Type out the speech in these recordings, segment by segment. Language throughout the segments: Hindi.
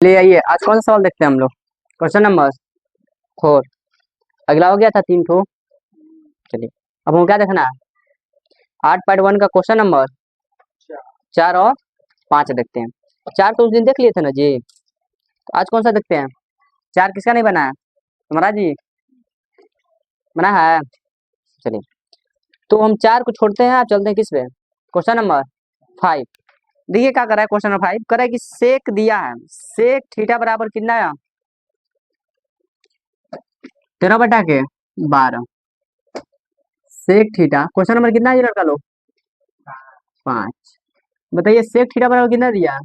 ले आइए, आज कौन सा सवाल देखते हैं हम लोग। Question number 4। अगला हो गया था 3 ठो। चलिए अब हम क्या देखना है, 8.1 का क्वेश्चन नंबर 4 और 5 देखते हैं। 4 तो उस दिन देख लिए थे ना जी, तो आज कौन सा देखते हैं। 4 किसका नहीं बना है, तुम्हारा जी बना है। चलिए तो हम 4 को छोड़ते हैं, आप चलते हैं किस पे, क्वेश्चन नंबर 5। देखिए क्या कर रहा है, क्वेश्चन नंबर 5 कर रहा है कि सेक दिया है, सेक थीटा बराबर कितना है 13/12। सेक थीटा क्वेश्चन नंबर कितना है जी लड़का लोग, 5। बताइए सेक थीटा बराबर कितना दिया,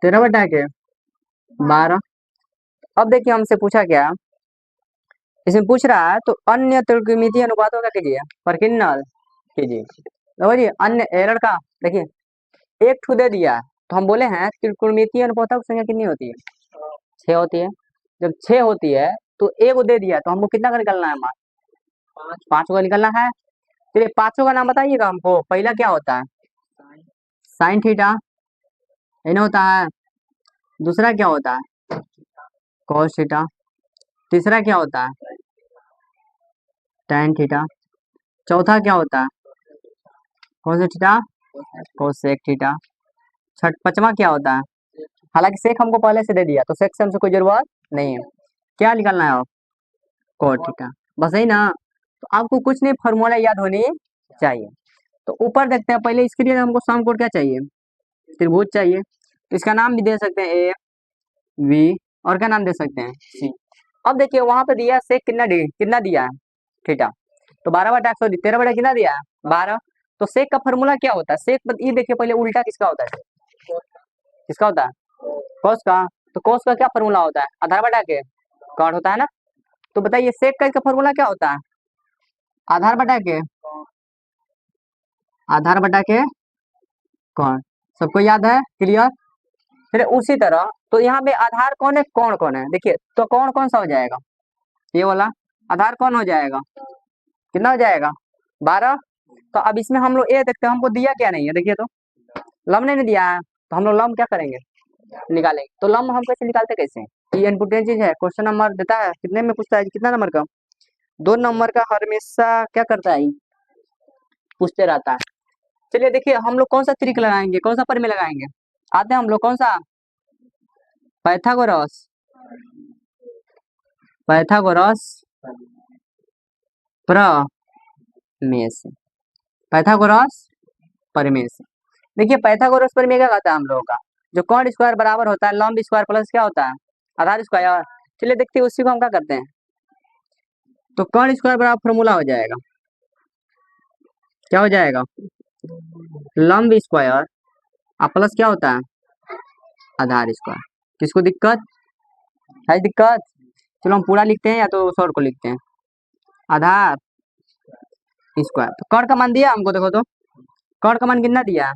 13/12। अब देखिए हमसे पूछा क्या, इसमें पूछ रहा है तो अन्य त्रिकोणमितीय अनुपातों का कीजिए, परकिन्नल कीजिए। देखो जी अन्य एरर का देखिए एक ठू दे दिया है, तो हम बोले हैं त्रिकोणमितीय अनुपातों की संख्या कितनी होती है, 6 होती है। जब 6 होती है तो एक को दे दिया तो हमको कितना का निकलना है, मान 5 का निकलना है। चलिए पांचों का नाम बताइएगा हमको। पहला क्या होता है, साइन थीटा, ये ना होता है। दूसरा क्या होता है, कॉस थीटा। तीसरा क्या होता है, टैन थीटा। चौथा क्या होता है, कौन सा थीटा, कोसेक थीटा। पांचवा क्या होता है, हालांकि सेक हमको पहले से दे दिया तो सेक से हमसे कोई जरूरत नहीं है। क्या निकालना है आप, कॉट थीटा, बस यही ना। तो आपको कुछ नहीं, फॉर्मूला याद होनी चाहिए। तो ऊपर देखते हैं, पहले इसके लिए हमको सम कोड क्या चाहिए, त्रिभुज चाहिए। तो इसका नाम भी दे सकते हैं ए वी, और क्या नाम दे सकते हैं सी। अब देखिए वहां पे दिया सेक कितना दिया है थीटा, तो 12/100 13 कितना दिया है 12। तो सेक का फॉर्मूला क्या होता है, सेक ये देखिए पहले उल्टा किसका होता है, किसका होता है, कॉस का। तो कॉस का क्या फॉर्मूला होता है, आधार बटा के कॉट होता है ना। तो बताइए सेक का इसका फॉर्मूला क्या होता है, आधार बटा के, आधार बटा के कॉट। सबको याद है, क्लियर। फिर उसी तरह तो यहाँ पे आधार कौन है, कौन कौन है, देखिए तो कौन कौन सा हो जाएगा, ये वाला आधार कौन हो जाएगा, कितना हो जाएगा 12। तो अब इसमें हम लोग ये देखते हैं हमको दिया क्या नहीं है, देखिए तो लम नहीं दिया है, तो हम लोग लम क्या करेंगे, निकालेंगे। तो लम हम कैसे निकालते, कैसे, ये इम्पोर्टेंट चीज है। क्वेश्चन नंबर देता है कितने में पूछता है, कितना नंबर का, 2 नंबर का हमेशा क्या करता है, पूछते रहता है। चलिए देखिए हम लोग कौन सा त्रिक लगाएंगे, कौन सा परिमेय लगाएंगे, आते हैं हम लोग कौन सा, पाइथागोरस, पाइथागोरस प्रमेय से, पाइथागोरस परिमेय से। देखिए पाइथागोरस परिमेय क्या कहता है हम लोगों का, जो कॉट स्क्वायर बराबर होता है लंब स्क्वायर प्लस क्या होता है, आधार स्क्वायर। चलिए देखते हैं उसी को हम क्या करते हैं। तो कॉट स्क्वायर बराबर फॉर्मूला हो जाएगा, क्या हो जाएगा, लंब स्क्वायर और प्लस क्या होता है, आधार स्क्वायर। किसको दिक्कत है, दिक्कत। चलो हम पूरा लिखते हैं या तो शॉर्ट को लिखते हैं, आधार स्क्वायर। तो कॉट का मान दिया हमको, देखो तो कॉट का मान कितना दिया,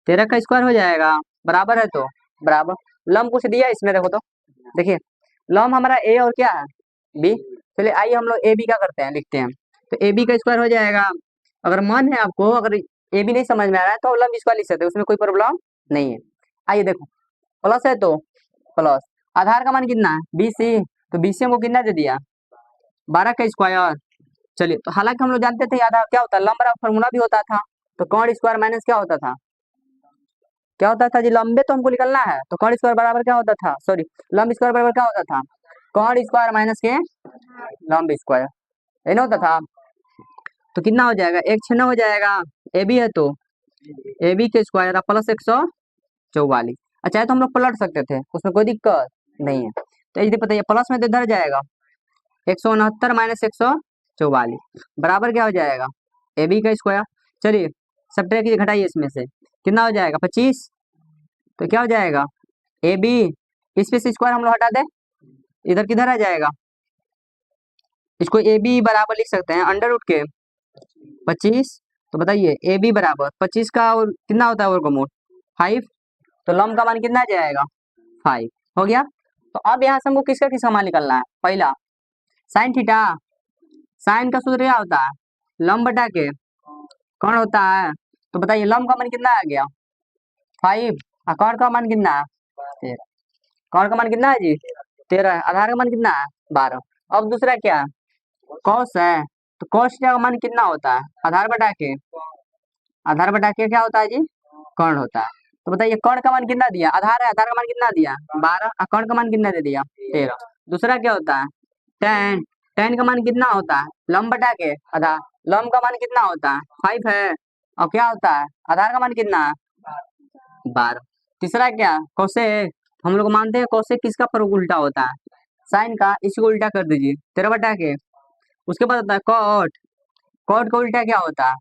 13 का स्क्वायर हो जाएगा, बराबर है तो बराबर। लंब कुछ दिया इसमें, देखो तो देखिए लंब हमारा ए और क्या है बी। चलिए आइए हम लोग ए बी क्या करते हैं, लिखते हैं। तो ए बी का स्क्वायर हो जाएगा। अगर मन है आपको, अगर ए बी नहीं समझ में आ रहा है तो लंब स्क्वायर लिख सकते हैं, उसमें कोई प्रॉब्लम नहीं है। आइए देखो प्लस है तो प्लस, आधार का मान कितना है 20। तो 20 हमको कितना दे दिया, 12 का स्क्वायर। चलिए तो हालांकि हम लोग जानते थे आधार क्या होता है, लंब बराबर फॉर्मूला भी होता था। तो कॉट स्क्वायर माइनस क्या होता था, क्या होता था जी, लंबे तो हमको निकलना है। तो कॉट स्क्वायर बराबर क्या होता था, सॉरी लंब स्क्वायर बराबर क्या होता था, कॉट स्क्वायर माइनस के लंब स्क्वायर, ये ना होता था। तो कितना हो जाएगा, 1 6 हो जाएगा। ए बी है तो ए बी के स्क्वायर प्लस 144। अच्छा है तो हम लोग पलट सकते थे, उसमें कोई दिक्कत नहीं है। तो यदि पता है प्लस में तो इधर जाएगा 169 माइनस 144 बराबर क्या हो जाएगा, ए बी का स्क्वायर। चलिए सब कीजिए, घटाइए इसमें से कितना हो जाएगा 25। तो क्या हो जाएगा ए बी, इसमें से स्क्वायर हम लोग हटा दें, इधर किधर आ जाएगा, इसको ए बी बराबर लिख सकते हैं अंडर रूट के 25। तो बताइए ए बी बराबर 25 का और कितना होता है वर्गमूल 5। तो लंब का मान कितना आ जाएगा 5 हो गया। तो अब यहाँ से हमको किसका किसका मान निकलना है, पहला साइन थीटा, साइन का सूत्र क्या होता है, लंब बटा के कौन होता है। तो बताइए लंब का मान कितना आ गया 5 और कौन का मान कितना है 13। कौन का मान कितना है जी? 13 है। आधार का मान कितना है? 12। अब दूसरा क्या? कॉस है। तो कॉस का मान कितना होता है? आधार बटा के क्या होता है जी? कर्ण होता है। तो बताइए कर्ण का मान कितना दिया? आधार है, आधार का मान कितना दिया? 12। और कर्ण का मान कितना दे दिया? 13। दूसरा क्या होता है? टेन। टेन का मान कितना होता है? लंब बटा के आधार। लंब का मान कितना होता है? 5 है। और क्या होता है? आधार का मान कितना है? 12। तीसरा क्या? कोसेक। हम लोग मानते हैं कोसेक किसका पर उल्टा होता है? साइन का। इसको उल्टा कर दीजिए 13 बटा के। उसके बाद होता है कॉट। कॉट का उल्टा क्या होता है?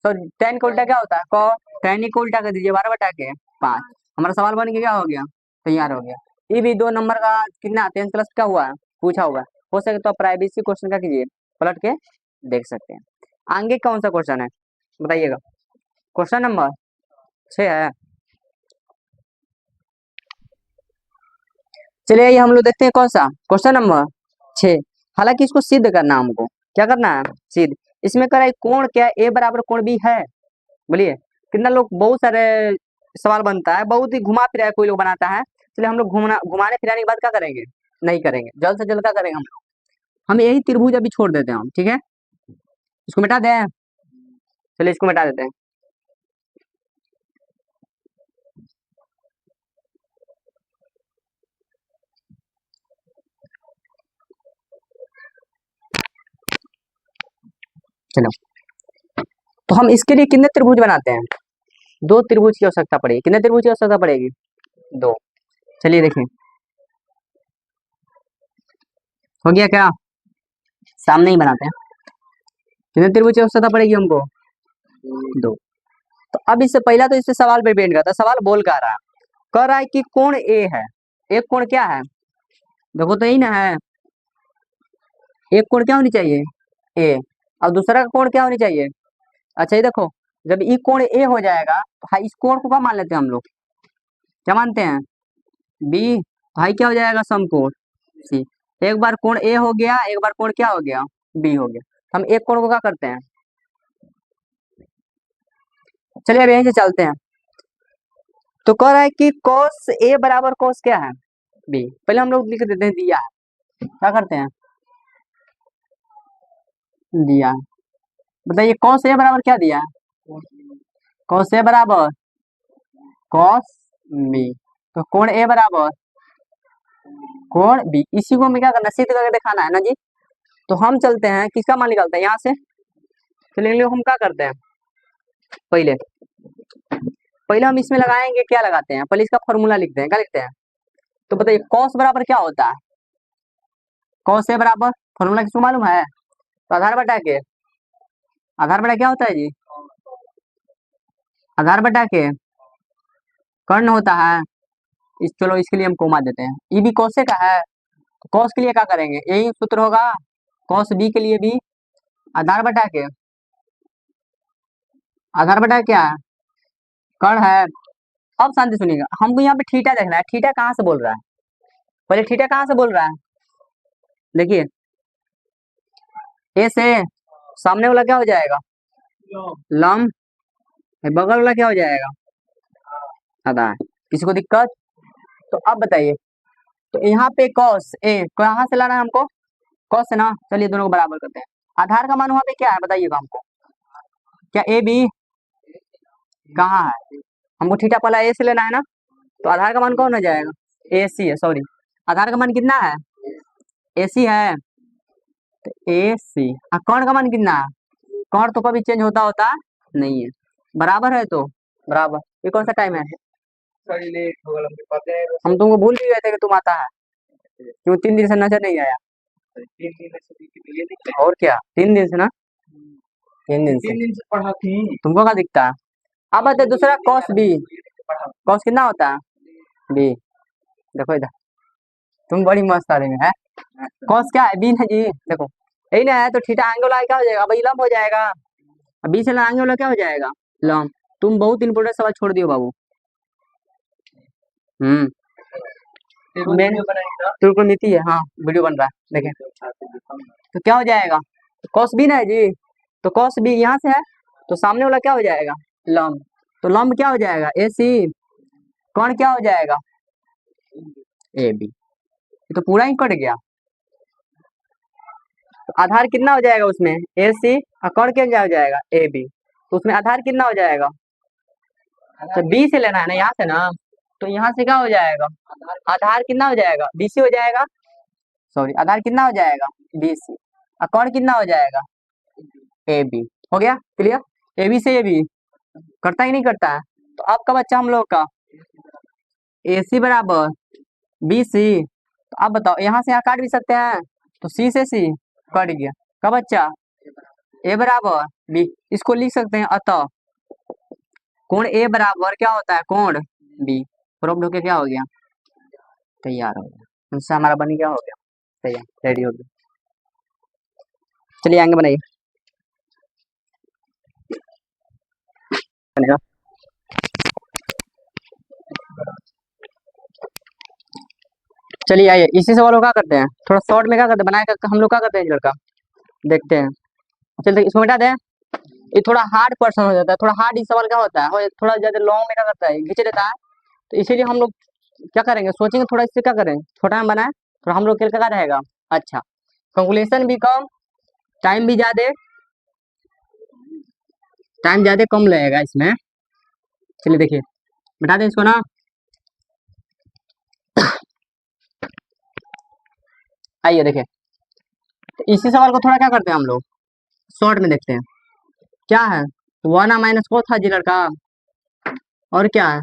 तो टेन का उल्टा क्या होता है? कॉट। टेन को उल्टा कर दीजिए 12 बटा के 5। हमारा सवाल बन के क्या हो गया? तैयार हो गया। ये भी 2 नंबर का कितना 10 प्लस क्या हुआ है? पूछा हुआ है। हो सके तो प्राइवेसी क्वेश्चन का कीजिए, पलट के देख सकते हैं। आगे कौन सा क्वेश्चन है बताइएगा? क्वेश्चन नंबर 6 है। चलिए ये हम लोग देखते हैं कौन सा क्वेश्चन नंबर 6। हालांकि इसको सिद्ध करना हमको, क्या करना है? सिद्ध। इसमें करा कोण क्या ए बराबर कोण बी है? बोलिए कितना लोग, बहुत सारे सवाल बनता है, बहुत ही घुमा फिरा कोई लोग बनाता है। चलिए हम लोग घुमाने फिराने के बाद क्या करेंगे? नहीं करेंगे, जल्द से जल्द क्या करेंगे हम लोग? हम यही त्रिभुज अभी छोड़ देते हैं हम, ठीक है? इसको मिटा दें। चलिए इसको मिटा देते हैं। चलो तो हम इसके लिए कितने त्रिभुज बनाते हैं? 2 त्रिभुज की आवश्यकता पड़ेगी। कितने त्रिभुज की आवश्यकता पड़ेगी? 2। चलिए देखें हो गया क्या? सामने ही बनाते हैं। कितने त्रिभुज की आवश्यकता पड़ेगी हमको? 2। तो अब इससे पहला तो इससे सवाल पे डिपेंड करता है। सवाल बोल क्या रहा है? कह रहा है कि कोण ए है। एक कोण क्या है? देखो तो यही ना है। एक कोण क्या होनी चाहिए? ए। और दूसरा का कोण क्या होनी चाहिए? अच्छा ये देखो, जब ई कोण ए हो जाएगा तो हाई इस कोण को क्या मान लेते हैं हम लोग? क्या मानते हैं? बी। भाई क्या हो जाएगा? समकोण सी। एक बार कोण ए हो गया, एक बार कोण क्या हो गया? बी हो गया। तो हम एक कोण को क्या करते हैं? चलिए अब यहीं से चलते हैं। तो कह रहा है कि cos ए बराबर cos क्या है? बी। पहले हम लोग लिख देते हैं दिया है। क्या करते हैं? दिया है। बताइए cos ए बराबर क्या दिया है? cos ए बराबर cos बी। तो कोण ए बराबर कोण बी। इसी को हमें क्या करना है? सिद्ध करके दिखाना है ना जी। तो हम चलते हैं, किसका मान निकालते हैं यहाँ से? चलिए हम क्या करते हैं? पहले पहले हम इसमें लगाएंगे, क्या लगाते हैं? पहले इसका फॉर्मूला लिखते हैं। क्या लिखते हैं? तो बताइए cos बराबर क्या होता है? cos ए बराबर फॉर्मूला किसको मालूम है? तो आधार बटा के। आधार बटा क्या होता है जी? आधार बटा के कर्ण होता है। चलो इसके लिए हम कोमा देते हैं। ये भी कौसे का है, तो कौस के लिए क्या करेंगे? यही सूत्र होगा। कौस बी के लिए भी आधार बटा के। आधार बटा क्या है? कर्ण है। अब शांति सुनिएगा, हमको यहाँ पे थीटा देखना है। थीटा कहाँ से बोल रहा है? पहले थीटा कहाँ से बोल रहा है? देखिए ए से सामने वाला क्या हो जाएगा? लंब। बगल वाला क्या हो जाएगा? आधार। किसी को दिक्कत? तो अब बताइए, तो यहाँ पे कॉस ए कहाँ से लाना है हमको? कॉस से ना। चलिए दोनों को बराबर करते हैं। आधार का मान वहां पे क्या है बताइएगा हमको? क्या ए बी कहाँ है? हमको थीटा पहला ए से लेना है ना। तो आधार का मान कौन हो जाएगा? ए सी है, सॉरी। आधार का मान कितना है? ए सी है। तो ए सी। कर्ण का मान कितना है? कर्ण तो कभी चेंज होता होता नहीं है। बराबर है तो बराबर। ये कौन सा टाइम है? हम तुमको भूल भी गए थे कि तुम आता है। क्यों 3 दिन से नजर नहीं आया? और क्या 3 दिन से ना? 3 दिन से पढ़ा थी। तुमको क्या दिखता है? अब आते दूसरा कॉस बी। कॉस कितना होता है? बी। देखो इधर, तुम बड़ी मस्त आदमी है। कॉस क्या है? बी ना जी। देखो यही ना है, तो थीटा एंगल आगे क्या हो जाएगा? भाई लंब हो जाएगा। अब बी से एंगल वाला क्या हो जाएगा? लंब। तुम बहुत इंपोर्टेंट सवाल छोड़ दियो बाबू। हम्म। त्रिकोणमिति है, हाँ वीडियो बन रहा है देखें। तो क्या हो जाएगा? कॉस बी ना है जी। तो कॉस बी यहाँ से है, तो सामने वाला क्या हो जाएगा? लंब। तो लंब क्या हो जाएगा? ए सी। कौन क्या हो जाएगा? ए बी, ये तो पूरा ही कट गया। तो आधार कितना हो जाएगा उसमें, ए सी, और कौन क्या हो जाएगा, ए बी। तो उसमें आधार कितना हो जाएगा, तो बी से लेना है ना, यहाँ से ना, तो यहाँ से क्या हो जाएगा, आधार कितना हो जाएगा, बी सी हो जाएगा, सॉरी आधार कितना हो जाएगा, बी सी, और कौन कितना हो जाएगा, ए बी। हो गया क्लियर, ए बी से ए बी करता ही नहीं करता है। तो आपका बच्चा हम लोग का ए सी बराबर बी सी, तो आप बताओ यहाँ से यहाँ काट भी सकते हैं, तो सी से सी कट गया, का बच्चा ए बराबर बी, इसको लिख सकते हैं, अतः कोण ए बराबर क्या होता है, कोण बी। प्रूव्ड होके क्या हो गया, तैयार हो गया, आंसर हमारा बन गया, हो गया तैयार, रेडी हो गया। चलिए आगे बनाइए, बनेगा। चलिए आइए इसी सवाल को क्या करते हैं, थोड़ा शॉर्ट में क्या करते हैं, बनाए हम लोग क्या करते हैं लड़का, देखते हैं। चलते इसको मिटा दें, ये थोड़ा हार्ड पर्सन हो जाता है, थोड़ा हार्ड इस सवाल क्या होता है, थोड़ा ज्यादा लॉन्ग में क्या करता है, खींच देता है। तो इसीलिए हम लोग क्या करेंगे, सोचेंगे थोड़ा इससे क्या करें, छोटा में बनाए, थोड़ा हम लोग के लिए क्या रहेगा, अच्छा कैलकुलेशन भी कम, टाइम भी ज्यादा, टाइम ज्यादा कम लगेगा इसमें। चलिए देखिए बता दें इसको ना, आइए देखिए, तो इसी सवाल को थोड़ा क्या करते हैं हम लोग, शॉर्ट में देखते हैं। क्या है, वन माइनस को था जी लड़का, और क्या है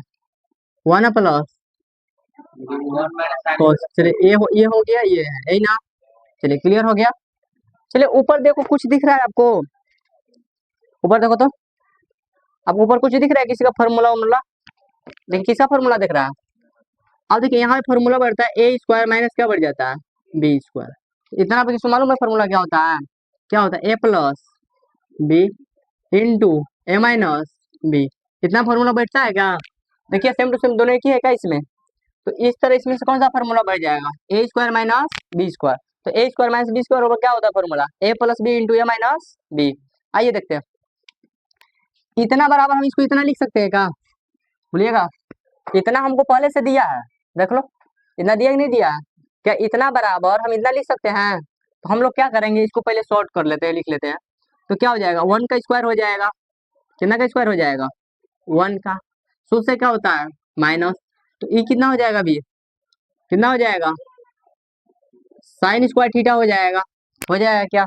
वन प्लस कोस। चलिए ये हो गया, ये है यही ना, चलिए क्लियर हो गया। चलिए ऊपर देखो कुछ दिख रहा है आपको, ऊपर देखो तो, अब ऊपर कुछ दिख रहा है किसी का फॉर्मूला वर्मूला, देखिए किसका फॉर्मूला दिख रहा है। अब देखिए यहाँ फॉर्मूला बढ़ता है ए स्क्वायर माइनस क्या बढ़ जाता है, बी स्क्वायर। इतना आप किसको मालूम है फॉर्मूला क्या होता है, क्या होता है, ए प्लस बी इंटू ए माइनस बी। इतना फॉर्मूला बैठता है क्या, देखिए सेम टू सेम दोनों एक ही है क्या इसमें। तो इस तरह इसमें से कौन सा फॉर्मूला बढ़ जाएगा, ए स्क्वायर माइनस बी स्क्वायर। तो ए स्क्वायर माइनस बी स्क्वायर क्या होता है फॉर्मूला, ए प्लस बी इंटू ए माइनस बी। आइए देखते हैं, इतना बराबर हम इसको इतना लिख सकते हैं क्या, बोलिएगा, इतना हमको पहले से दिया है, देख लो इतना दिया कि नहीं दिया है, क्या इतना बराबर हम इतना लिख सकते हैं। तो हम लोग क्या करेंगे, इसको पहले सॉर्ट कर लेते हैं, लिख लेते हैं। तो क्या हो जाएगा, वन का स्क्वायर हो जाएगा, कितना का स्क्वायर हो जाएगा, वन का, सूत्र से क्या होता है माइनस, तो ई कितना हो जाएगा भी, कितना हो जाएगा, साइन स्क्वायर थीटा हो जाएगा क्या,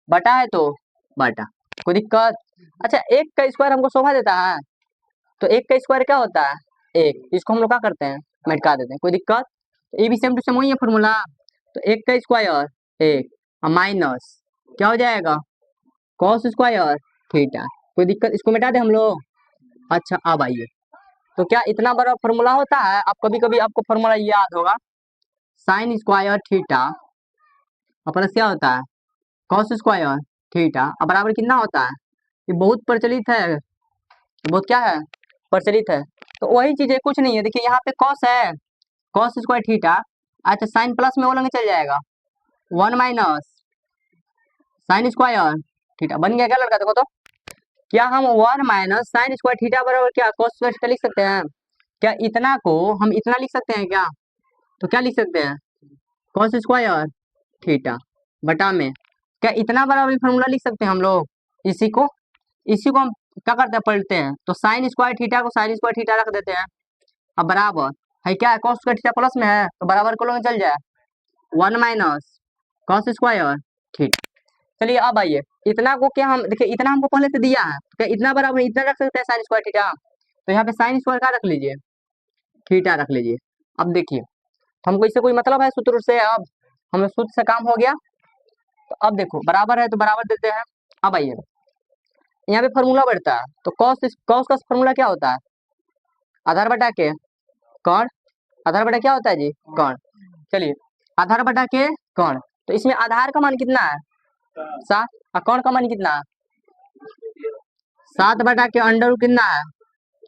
बटा है तो बटा, कोई दिक्कत। अच्छा एक का स्क्वायर हमको शोभा देता है, तो एक का स्क्वायर क्या होता है, एक, इसको हम लोग क्या करते हैं, मिटा देते हैं, कोई दिक्कत। तो ये भी सेम टू सेम वही है फॉर्मूला, तो एक का स्क्वायर एक, माइनस क्या हो जाएगा, कॉस स्क्वायर थीटा, कोई दिक्कत, इसको मिटा दे हम लोग। अच्छा अब आइए, तो क्या इतना बड़ा फॉर्मूला होता है, आप कभी कभी आपको फॉर्मूला याद होगा, साइन स्क्वायर थीटा प्लस क्या होता है, कॉस स्क्वायर थीटा, अब बराबर कितना होता है, ये बहुत प्रचलित है, बहुत क्या है, प्रचलित है। तो वही चीज है, कुछ नहीं है, देखिए यहाँ पे कॉस है, कॉस स्क्वायर थीटा, अच्छा साइन प्लस में वो लगे चल जाएगा, one minus sine square theta, बन गया क्या लड़का, देखो तो, क्या हम one minus sine square theta बराबर क्या कॉस स्क्वायर थीटा लिख सकते हैं, क्या इतना को हम इतना लिख सकते हैं क्या, तो क्या लिख सकते हैं, कॉस स्क्वायर थीटा बटा में, क्या इतना बराबर फॉर्मूला लिख सकते हैं हम लोग, इसी को हम क्या करते हैं, पलटते हैं, तो साइन स्क्वायर थीटा को साइन स्क्वायर थीटा रख देते हैं, अब बराबर है क्या है, कॉस स्क्वायर थीटा प्लस में है, तो बराबर को लोग चल जाए, one minus cos square theta. चलिए अब आइए, इतना को क्या हम देखिए, इतना हमको पहले से दिया है, तो क्या इतना बराबर इतना रख सकते हैं साइन स्क्वायर थीटा, तो यहाँ पे साइन स्क्वायर का रख लीजिए, थीटा रख लीजिए। अब देखिए हमको इससे कोई मतलब है सूत्र से, अब हमें सूत्र से काम हो गया। तो अब देखो बराबर है तो बराबर देते हैं। अब आइए यहाँ पे फॉर्मूला बढ़ता है, तो कॉस का फॉर्मूला क्या होता है, आधार बटा के कौन, आधार बटा क्या होता है जी, कौन। चलिए आधार बटा के कौन, तो इसमें आधार का मान कितना है, 7, और कौन का मान कितना है, 7 बटा के अंडर रूट कितना है,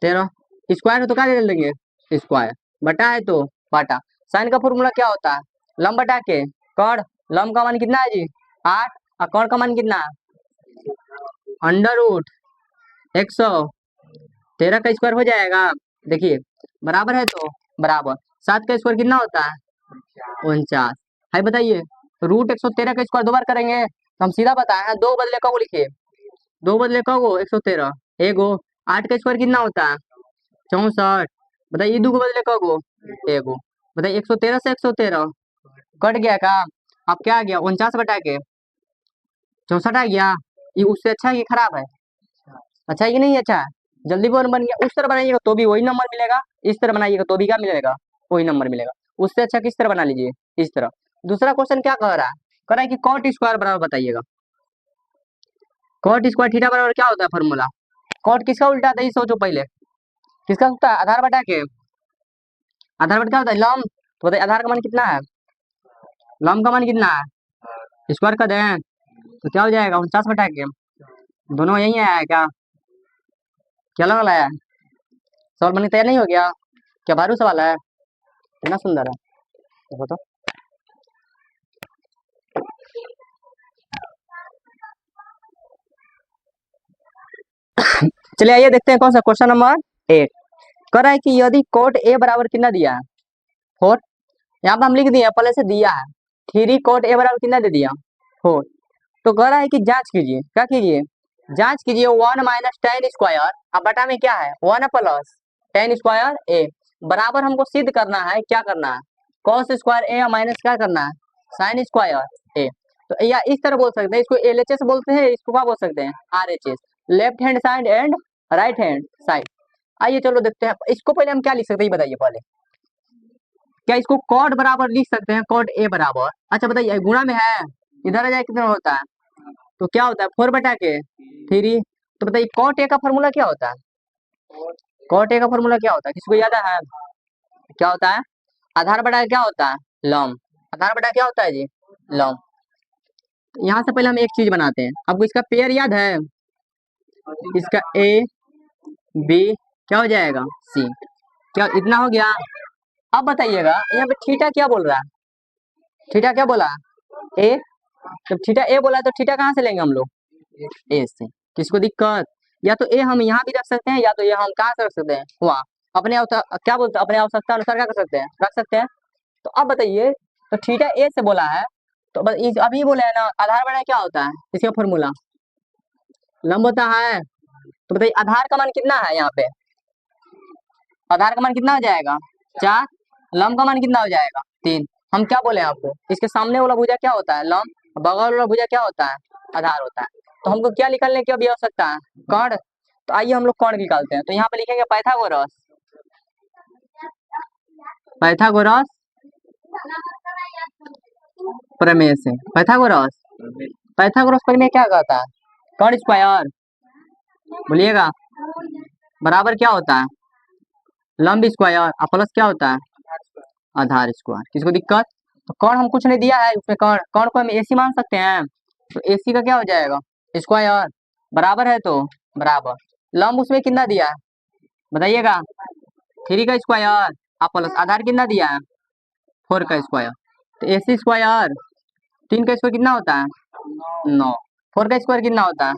13, स्क्वायर है तो क्या दे लेंगे, स्क्वायर, बटा है तो बटा। साइन का फॉर्मूला क्या होता है, लंब बटा के कौन, लंब का मान कितना है जी 8, और कौन का मान कितना है, अंडर रूट 113 का स्क्वायर हो जाएगा। देखिए बराबर है तो बराबर, 7 का स्क्वायर कितना होता है 49। भाई बताइए, √113 का स्क्वायर 2 बार करेंगे तो हम सीधा बताए हैं, 2 बदले का को लिखिए, 2 बदले का को 113, एगो 8 का स्क्वायर कितना होता है 64। बताइए 2 को बदले का को एगो, बताइए 113 से 113 कट गया का, अब क्या आ गया 49 बटा के 64 आ गया। ये उससे अच्छा है कि खराब है, अच्छा है कि नहीं अच्छा है, जल्दी बोल बन गया। उस तरह बनाइएगा तो भी वही नंबर मिलेगा, इस तरह बनाइएगा तो भी क्या मिलेगा, वही नंबर मिलेगा। उससे अच्छा किस तरह बना लीजिए, इस तरह। दूसरा क्वेश्चन क्या कह रहा है कि कॉट स्क्वायर बराबर बताइएगा, कॉट स्क्वायर थीटा बराबर क्या होता है फॉर्मूला, कॉट किसका उल्टा आता है ये सोचो पहले, किसका होता है आधार बटा के, आधार बटा क्या होता है लम, तो बताइए आधार का मान कितना है, लम का मान कितना है, स्क्वायर कर दें तो क्या हो जाएगा 49 बटा के, दोनों यही आया है क्या, क्या लगा लाया, सवाल बनने तैयार नहीं हो गया क्या, बारू सवाल है, कितना सुंदर है देखो तो। चलिए आइए देखते हैं कौन सा क्वेश्चन नंबर 8। कह रहा है कि यदि कोट ए बराबर कितना दिया है 4, यहाँ पे हम लिख दिए पहले से दिया है 3 कोट ए बराबर कितना दे दिया 4। तो कह रहा है कि जांच कीजिए, क्या कीजिए, जांच कीजिए 1 माइनस टेन स्क्वायर, अब बटा में क्या है 1 प्लस टेन स्क्वायर ए, बराबर हमको सिद्ध करना है, क्या करना है कॉस स्क्वायर ए माइनस क्या करना है साइन स्क्वायर ए। तो या इस तरह बोल सकते हैं, इसको एलएचएस बोलते हैं, इसको क्या बोल सकते हैं RHS, left hand side and right hand side. आइए चलो देखते हैं इसको, पहले हम क्या लिख सकते हैं ये बताइए पहले, क्या इसको कॉट बराबर लिख सकते हैं, कॉट ए बराबर, अच्छा बताइए गुणा में है, इधर आ जाए कितना होता है, तो क्या होता है 4 बटा के 3। तो बताइए कॉट ए का फॉर्मूला क्या होता है, कॉट ए का फॉर्मूला क्या होता है किसको याद है, क्या होता है आधार बटा क्या होता है लम, आधार बटा क्या होता है जी लम। तो यहाँ से पहले हम एक चीज बनाते हैं, आपको इसका पेयर याद है, इसका ए बी क्या हो जाएगा सी, क्या इतना हो गया। अब बताइएगा यहाँ पे थीटा क्या बोल रहा है, थीटा क्या बोला ए, जब थीटा ए बोला तो थीटा कहाँ से लेंगे हम लोग ए से, किसको दिक्कत, या तो ए हम यहाँ भी रख सकते हैं, या तो ये हम कहाँ से रख सकते हैं वहाँ, अपने क्या बोलते हैं अपने आवश्यकता अनुसार क्या कर सकते हैं रख सकते हैं। तो अब बताइए, तो थीटा ए से बोला है, तो बस अभी बोला है ना आधार बटा क्या होता है इसका फॉर्मूला लंब होता है। तो बताइए आधार का मान कितना है यहाँ पे, आधार का मान कितना हो जाएगा 4, लंब का मान कितना हो जाएगा 3। हम क्या बोले आपको, इसके सामने वाला भुजा क्या होता है लंब, बगल वाला भुजा क्या होता है आधार होता है। तो हमको क्या निकालने की अभी आवश्यकता है कर्ण, तो आइए हम लोग कर्ण निकालते हैं। तो यहाँ पे लिखेंगे पाइथागोरस, पाइथागोरस प्रमेय से, पाइथागोरस, पाइथागोरस प्रमेय क्या कहता है कर्ण स्क्वायर, बोलिएगा बराबर क्या होता है लंब स्क्वायर और प्लस क्या होता है आधार स्क्वायर, किसको दिक्कत। तो कर्ण हम कुछ नहीं दिया है उसमें, कर्ण कर्ण को हम एसी मान सकते हैं, तो एसी का क्या हो जाएगा स्क्वायर, बराबर है तो बराबर, लंब उसमें कितना दिया है बताइएगा 3 का स्क्वायर और प्लस आधार कितना दिया है 4 का स्क्वायर, तो एसी स्क्वायर 3 का स्क्वायर कितना होता है 9, 4 का स्क्वायर कितना होता है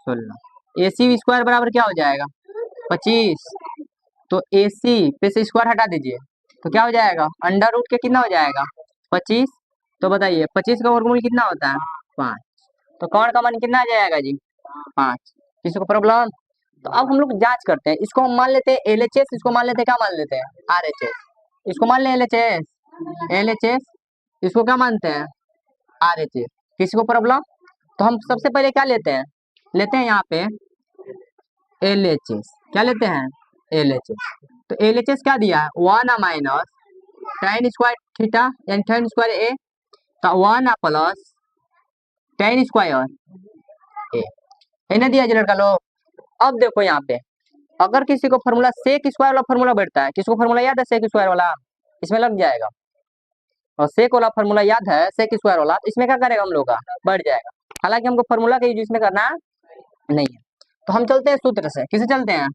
16, एसी स्क्वायर बराबर क्या हो जाएगा 25। तो एसी पे से स्क्वायर हटा दीजिए तो क्या हो जाएगा अंडर रूट के कितना हो जाएगा 25। तो बताइए 25 का वर्गमूल कितना होता है 5, तो कर्ण का मान कितना आ जाएगा जी 5, किसी को प्रॉब्लम। तो अब हम लोग जांच करते हैं, इसको हम मान लेते हैं एलएचएस, इसको मान लेते हैं क्या मान लेते हैं आरएचएस, इसको मान ले एलएचएस, एलएचएस इसको क्या मानते हैं आरएचएस, किसी को प्रॉब्लम। तो हम सबसे पहले क्या लेते हैं यहाँ पे एलएचएस, क्या लेते हैं एलएचएस। तो एलएचएस क्या दिया है 1 माइनस टेन स्क्वायर थीटा यानी टेन स्क्वायर ए, तो 1 प्लस टेन स्क्वायर ए, इन्हें दिया जी लड़का लोग। अब देखो यहाँ पे अगर किसी को फॉर्मूला सेक स्क्वायर वाला फॉर्मूला बैठता है, किसको फॉर्मूला याद है सेक स्क्वायर वाला, इसमें लग जाएगा, और सेक वाला फॉर्मूला याद है सेक स्क्वायर वाला, इसमें क्या करेगा हम लोग का बढ़ जाएगा, हालांकि हमको फॉर्मूला का यूज इसमें करना नहीं है। तो हम चलते हैं सूत्र से, किसे चलते हैं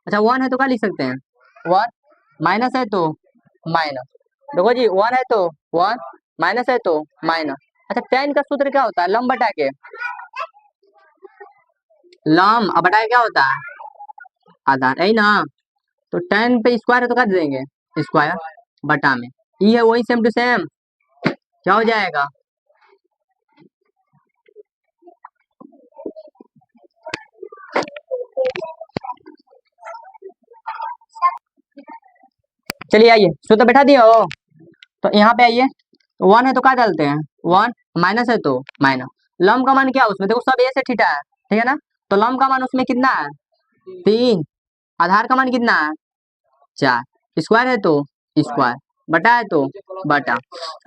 अच्छा 1 है तो क्या लिख सकते हैं 1, माइनस है तो माइनस, देखो जी 1 है तो 1, माइनस है तो माइनस। अच्छा टेन का सूत्र क्या होता है लंब बटा के, लंब अब बटा के क्या होता है आधार, यही ना। तो टेन पे स्क्वायर है तो क्या दे देंगे स्क्वायर बटा में, ई है वही सेम टू सेम क्या हो जाएगा, चलिए आइए सूत्र बैठा दिए हो, तो यहाँ पे आइए, वन है तो क्या डालते हैं, वन, माइनस है तो माइनस, लम का मान क्या है उसमें, देखो सब ए से थीटा है, ठीक है ना, तो लम का मान उसमें कितना है, 3, आधार का मान कितना है, 4, स्क्वायर है तो स्क्वायर, बटा है तो बटा,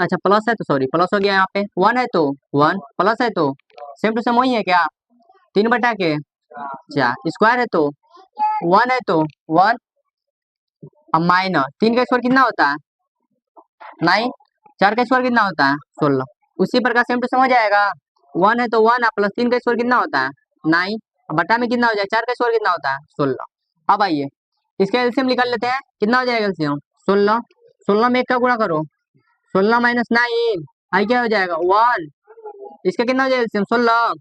अच्छा प्लस है तो सॉरी प्लस हो गया, यहाँ पे वन है तो वन, प्लस है तो सेम टू सेम वही है क्या, 3/4, स्क्वायर है तो वन है तो वन, अब माइनस 3 का स्क्वायर कितना होता है 9, 4 का स्क्वायर कितना होता है 16, उसी प्रकार सेम टू सेम हो जाएगा, वन है तो वन, प्लस 3 का स्क्वायर कितना होता है 9, बटा में कितना हो जाएगा, 4 का स्क्वायर कितना होता है 16। अब आइए इसका एलसीएम निकाल लेते हैं, कितना हो जाएगा एलसीएम 16, 16 में 1 का गुणा करो, 16 माइनस 9 आई क्या हो जाएगा 1, इसका कितना हो जाएगा एलसीएम 16,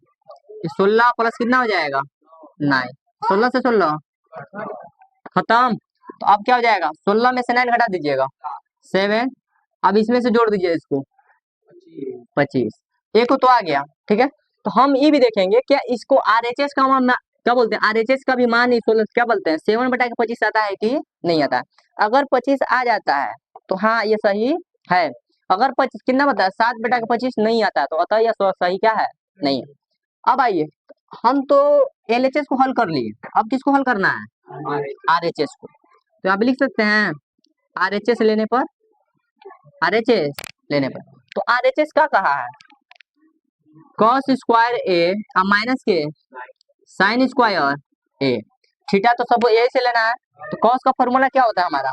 16 प्लस कितना हो जाएगा 9, 16 से 16 खत्म, तो अब क्या हो जाएगा 16 में से 9 घटा दीजिएगा 7, अब इसमें से जोड़ दीजिए इसको 25, एक तो आ गया, ठीक है, तो हम ये भी देखेंगे क्या इसको आरएचएस का मान क्या बोलते हैं, आरएचएस का भी मान 16 क्या बोलते हैं 7/25 आता है कि नहीं आता है, अगर 25 आ जाता है तो हाँ ये सही है, अगर 25 कितना बता है 7/25 नहीं आता है तो अतः यह सही क्या है नहीं है। अब आइए हम तो एलएचएस को हल कर लिए, अब किसको हल करना है आरएचएस को, तो आप लिख सकते हैं आरएचएस लेने पर, आरएचएस लेने पर, तो आरएचएस क्या कहा है कॉस स्क्वायर ए माइनस के साइन स्क्वायर ए, थीटा तो सब ए से लेना है, तो कॉस का फॉर्मूला क्या होता है हमारा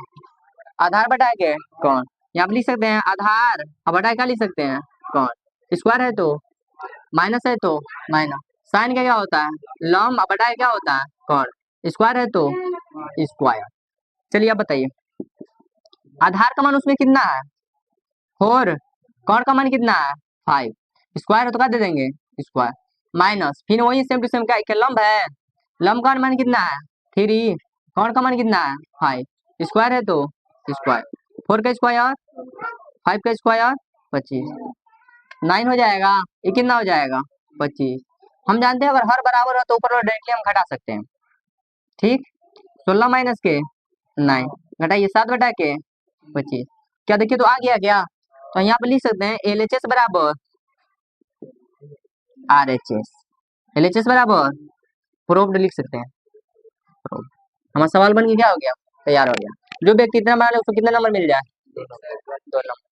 आधार बटा के कौन, यहाँ पे लिख सकते हैं आधार, अब बटा क्या लिख सकते हैं कौन, स्क्वायर है तो माइनस है तो माइनस, साइन का क्या होता है लम, अब बटा क्या होता है कौन, स्क्वायर है तो स्क्वायर। चलिए अब बताइए आधार का मान उसमें कितना है 4, कौन का मान कितना है 5, स्क्वायर है तो क्या दे देंगे स्क्वायर, माइनस फिर वही सेम टू सेम क्या लंब है, लंब का मान कितना है 3, कौन का मान कितना है 5, स्क्वायर है तो स्क्वायर, 4 का स्क्वायर 5 का स्क्वायर 25, 9 हो जाएगा, ये कितना हो जाएगा 25, हम जानते हैं अगर हर बराबर हो तो ऊपर वाला डायरेक्टली हम घटा सकते हैं, ठीक, 16 माइनस के 9 घटाइए 7/25, क्या देखिए तो आ गया क्या, तो यहाँ पे लिख सकते हैं एलएचएस बराबर आरएचएस, एलएचएस बराबर प्रूव्ड लिख सकते हैं, प्रूव्ड, हमारा सवाल बन के क्या हो गया तैयार हो गया, जो व्यक्ति इतना बना ले उसको कितना नंबर मिल जाए 2 नंबर।